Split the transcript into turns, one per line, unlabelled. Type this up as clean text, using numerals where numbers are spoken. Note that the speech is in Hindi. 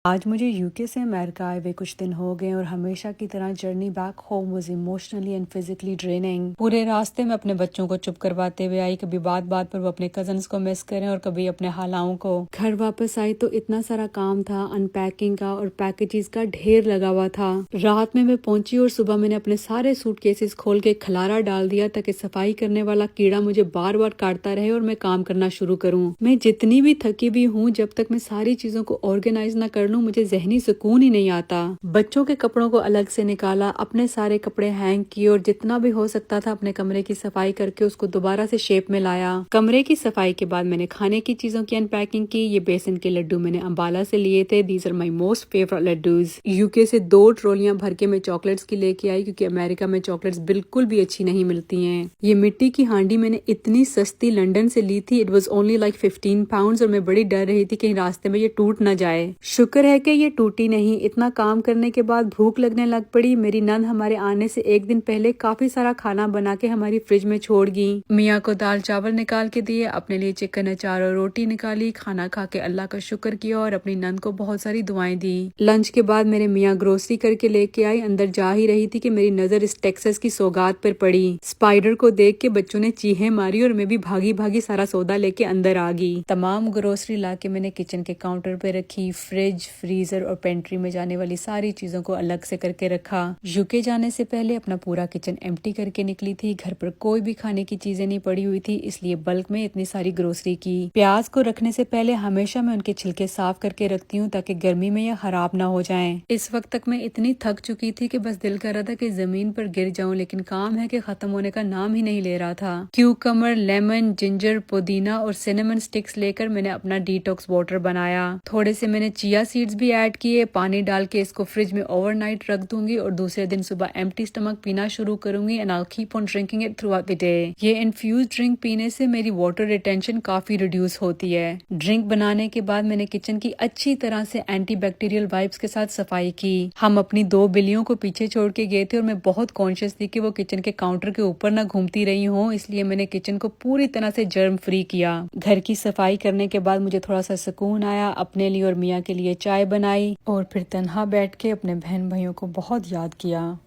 आज मुझे यूके से अमेरिका आए हुए कुछ दिन हो गए और हमेशा की तरह journey back home was emotionally and physically draining. पूरे रास्ते में अपने बच्चों को चुप करवाते हुए आई, कभी बात बात पर वो अपने कजन्स को मिस करें और कभी अपने हालाओं को। घर वापस आई तो इतना सारा काम था, अनपैकिंग का और पैकेजेस का ढेर लगा हुआ था। रात में मैं पहुंची और सुबह मैंने अपने सारे सूटकेसेस खोल के खलारा डाल दिया ताकि सफाई करने वाला कीड़ा मुझे बार बार काटता रहे और मैं काम करना शुरू करूं। मैं जितनी भी थकी हुई हूँ, जब तक मैं सारी चीजों को ऑर्गेनाइज ना कर लूं मुझे जहनी सुकून ही नहीं आता। बच्चों के कपड़ों को अलग से निकाला, अपने सारे कपड़े हैंग किए और जितना भी हो सकता था अपने कमरे की सफाई करके उसको दोबारा से शेप में लाया। कमरे की सफाई के बाद मैंने खाने की चीजों की अनपैकिंग की। ये बेसन के लड्डू मैंने अंबाला से लिए थे। These are my most favourite laddoos. UK से 2 ट्रॉलियां भर के मैं चॉकलेट्स की लेके आई, क्योंकि अमेरिका में चॉकलेट्स बिल्कुल भी अच्छी नहीं मिलती हैं। ये मिट्टी की हांडी मैंने इतनी सस्ती लंदन से ली थी। It was only like 15 pound और मैं बड़ी डर रही थी कहीं रास्ते में ये टूट ना जाए। शुक्र है कि ये टूटी नहीं। इतना काम करने के बाद भूख लगने लग पड़ी। मेरी नंद हमारे आने से एक दिन पहले काफी सारा खाना बना के हमारी फ्रिज में छोड़ गई। मियाँ को दाल चावल निकाल के दिए, अपने लिए चिकन अचार और रोटी निकाली। खाना खा के अल्लाह का शुक्र किया और अपनी नंद को बहुत सारी दुआएं दी। लंच के बाद मेरे मियाँ ग्रोसरी करके लेके आई। अंदर जा ही रही थी कि मेरी नजर इस टेक्सास की सौगात पर पड़ी। स्पाइडर को देख के बच्चों ने चीखें मारी और मैं भी भागी भागी सारा सौदा लेके अंदर आ गई। तमाम ग्रोसरी लाके मैंने किचन के काउंटर पे रखी। फ्रिज, फ्रीजर और पेंट्री में जाने वाली सारी चीजों को अलग से करके रखा। यूके जाने से पहले अपना पूरा किचन एम्प्टी करके निकली थी। घर पर कोई भी खाने की चीजें नहीं पड़ी हुई थी, इसलिए बल्क में इतनी सारी ग्रोसरी की। प्याज को रखने से पहले हमेशा मैं उनके छिलके साफ करके रखती हूँ ताकि गर्मी में यह खराब ना हो जाएं। इस वक्त तक मैं इतनी थक चुकी थी कि बस दिल कर रहा था कि जमीन पर गिर जाऊं, लेकिन काम है कि खत्म होने का नाम ही नहीं ले रहा था। क्यूकमर, लेमन, जिंजर, पुदीना और सिनेमन स्टिक्स लेकर मैंने अपना डिटॉक्स वाटर बनाया। थोड़े से मैंने चिया सीड्स भी ऐड किए। पानी डाल के इसको फ्रिज में ओवरनाइट रख दूंगी और दूसरे दिन सुबह एम्प्टी स्टमक पीना शुरू करूंगी and I keep on drinking it through out the day. ये इन्फ्यूज ड्रिंक पीने से मेरी वाटर रिटेंशन काफी रिड्यूस होती है। ड्रिंक बनाने के बाद मैंने किचन की अच्छी तरह से एंटी बैक्टीरियल वाइप्स के साथ सफाई की। हम अपनी 2 बिल्लियों को पीछे छोड़ के गए थे और मैं बहुत कॉन्शियस थी कि वो किचन के काउंटर के ऊपर ना घूमती रही हो, इसलिए मैंने किचन को पूरी तरह से जर्म फ्री किया। घर की सफाई करने के बाद मुझे थोड़ा सा सुकून आया। अपने लिए और मियाँ के लिए चाय बनाई और फिर तन्हा बैठ के अपने बहन भाइयों को बहुत याद किया।